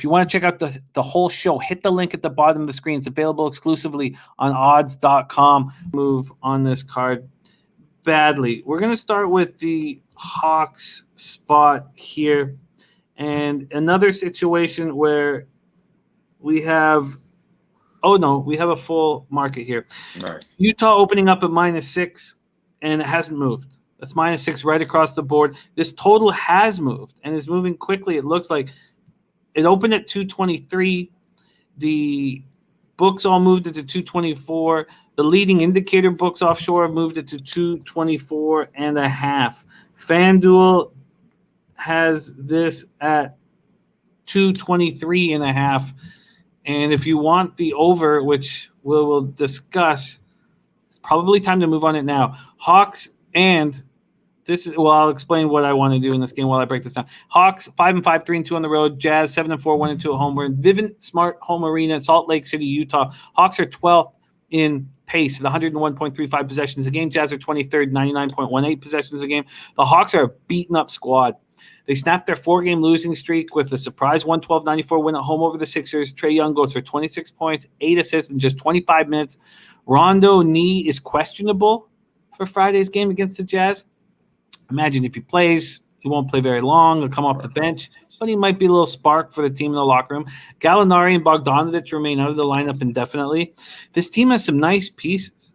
If you want to check out the whole show, hit the link at the bottom of the screen. It's available exclusively on odds.com. Move on this card badly. We're going to start with the Hawks spot here. And another situation where we have a full market here. Nice. Utah opening up at -6, and it hasn't moved. That's -6 right across the board. This total has moved and is moving quickly. It looks like it opened at 223. The books all moved it to 224. The leading indicator books offshore moved it to 224.5. FanDuel has this at 223.5. And if you want the over, which we'll discuss, it's probably time to move on it now. Hawks and I'll explain what I want to do in this game while I break this down. Hawks 5-5, 3-2 on the road. Jazz 7-4, 1-2 at home. We're in Vivint Smart Home Arena in Salt Lake City, Utah. Hawks are 12th in pace at 101.35 possessions a game. Jazz are 23rd, 99.18 possessions a game. The Hawks are a beaten up squad. They snapped their 4-game losing streak with a surprise 112-94 win at home over the Sixers. Trae Young goes for 26 points, 8 assists in just 25 minutes. Rondo knee is questionable for Friday's game against the Jazz. Imagine if he plays, he won't play very long. He'll come off the bench, but he might be a little spark for the team in the locker room. Gallinari and Bogdanovic remain out of the lineup indefinitely. This team has some nice pieces.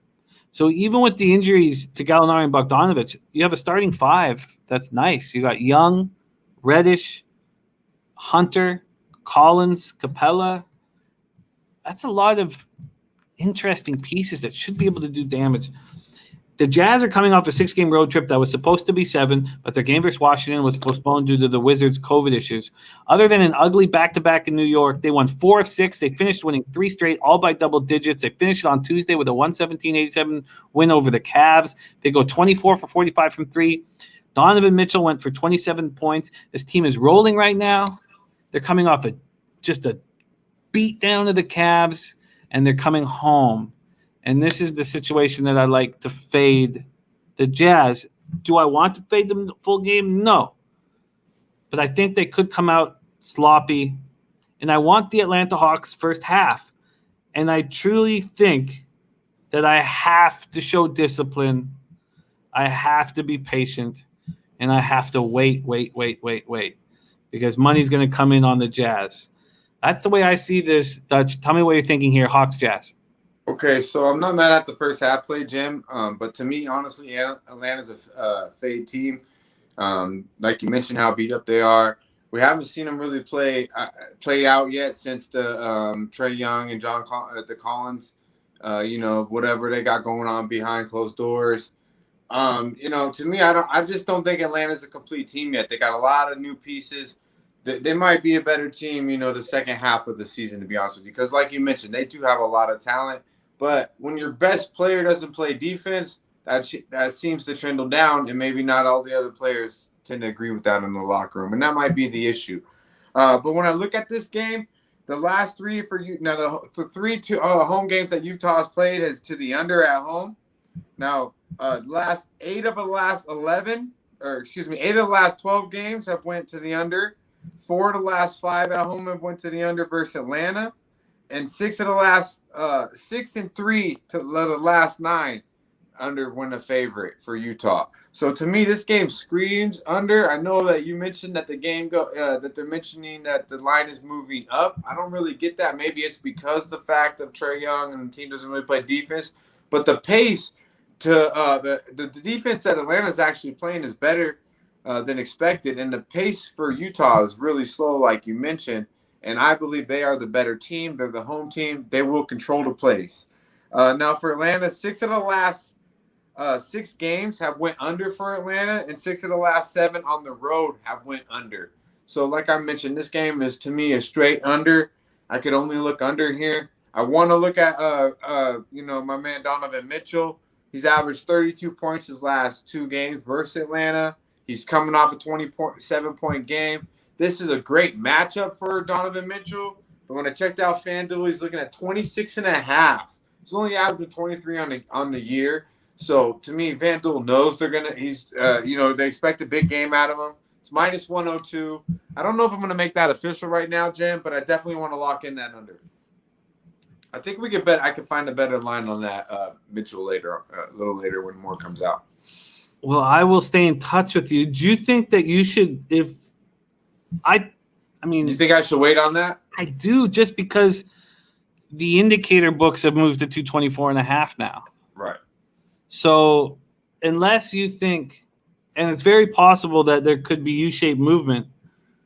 So even with the injuries to Gallinari and Bogdanovic, you have a starting 5 that's nice. You got Young, Reddish, Hunter, Collins, Capella. That's a lot of interesting pieces that should be able to do damage. The Jazz are coming off a 6-game road trip that was supposed to be 7, but their game versus Washington was postponed due to the Wizards' COVID issues. Other than an ugly back-to-back in New York, they won 4 of 6. They finished winning 3 straight, all by double digits. They finished on Tuesday with a 117-87 win over the Cavs. They go 24 for 45 from 3. Donovan Mitchell went for 27 points. This team is rolling right now. They're coming off just a beat down of the Cavs, and they're coming home. And this is the situation that I like to fade the Jazz. Do I want to fade them the full game? No. But I think they could come out sloppy. And I want the Atlanta Hawks first half. And I truly think that I have to show discipline. I have to be patient. And I have to wait. Because money's going to come in on the Jazz. That's the way I see this, Dutch. Tell me what you're thinking here, Hawks Jazz. Okay, so I'm not mad at the first half play, Jim. But to me, honestly, Atlanta's a fade team. Like you mentioned, how beat up they are. We haven't seen them really play out yet since the Trae Young and the Collins, whatever they got going on behind closed doors. To me, I just don't think Atlanta's a complete team yet. They got a lot of new pieces. They might be a better team, the second half of the season, to be honest with you. Because like you mentioned, they do have a lot of talent. But when your best player doesn't play defense, that seems to trundle down, and maybe not all the other players tend to agree with that in the locker room. And that might be the issue. But when I look at this game, the last 3 for you now, the 3 home games that Utah has played is to the under at home. Now, 8 of the last 12 games have went to the under. 4 of the last 5 at home have went to the under versus Atlanta, and 6 of the last 6 and 3 to the last 9 under win a favorite for Utah. So to me, this game screams under. I know that you mentioned that the game that they're mentioning that the line is moving up. I don't really get that. Maybe it's because the fact of Trae Young and the team doesn't really play defense, but the pace to the defense that Atlanta is actually playing is better than expected, and the pace for Utah is really slow, like you mentioned. And I believe they are the better team. They're the home team. They will control the plays. Now for Atlanta, 6 of the last 6 games have went under for Atlanta, and 6 of the last 7 on the road have went under. So like I mentioned, this game is to me a straight under. I could only look under here. I want to look at my man Donovan Mitchell. He's averaged 32 points his last 2 games versus Atlanta. He's coming off a 27-point game. This is a great matchup for Donovan Mitchell. But when I checked out FanDuel, he's looking at 26.5. He's only averaging 23 on the year. So to me, FanDuel knows they expect a big game out of him. It's minus 102. I don't know if I'm going to make that official right now, Jim, but I definitely want to lock in that under. I think we could bet. I could find a better line on that, Mitchell, later, a little later when more comes out. Well, I will stay in touch with you. Do you think that you should, I mean, you think I should wait on that? I do, just because the indicator books have moved to 224.5 now. Right. So unless you think, and it's very possible that there could be U-shaped movement.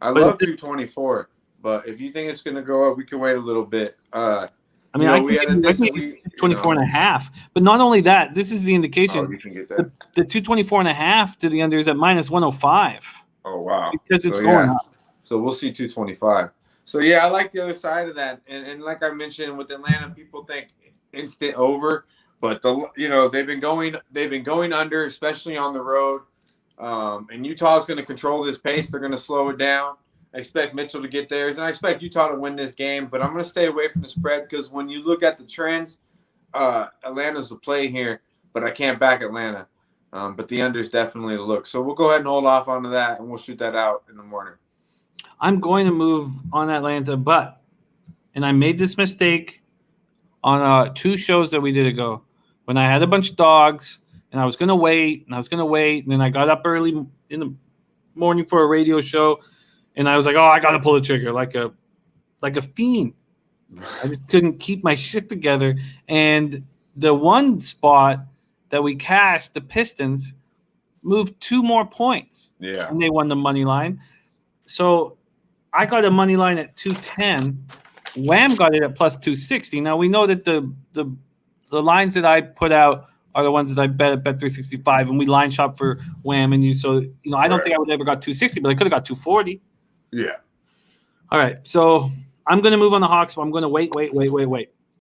I love 224, but if you think it's going to go up, we can wait a little bit. I mean, I can 24.5, but not only that, this is the indication. Oh, you can get that. The 224.5 to the under is at minus 105. Oh, wow. Because it's going up. So we'll see 225. So, yeah, I like the other side of that. And like I mentioned, with Atlanta, people think instant over, but they've been going under, especially on the road. And Utah's going to control this pace. They're going to slow it down. I expect Mitchell to get theirs, and I expect Utah to win this game. But I'm going to stay away from the spread because when you look at the trends, Atlanta's the play here, but I can't back Atlanta. But the under is definitely the look. So we'll go ahead and hold off onto that, and we'll shoot that out in the morning. I'm going to move on Atlanta, and I made this mistake on 2 shows that we did ago when I had a bunch of dogs, and I was going to wait, and then I got up early in the morning for a radio show, and I was like, oh, I got to pull the trigger like a fiend. I just couldn't keep my shit together. And the one spot that we cashed, the Pistons, moved 2 more points. Yeah. And they won the money line. So I got a money line at 210. Wham got it at plus 260. Now we know that the lines that I put out are the ones that I bet at Bet365, and we line shop for Wham and you. So I don't think I would ever got 260, but I could have got 240. Yeah. All right. So I'm going to move on the Hawks, but I'm going to wait.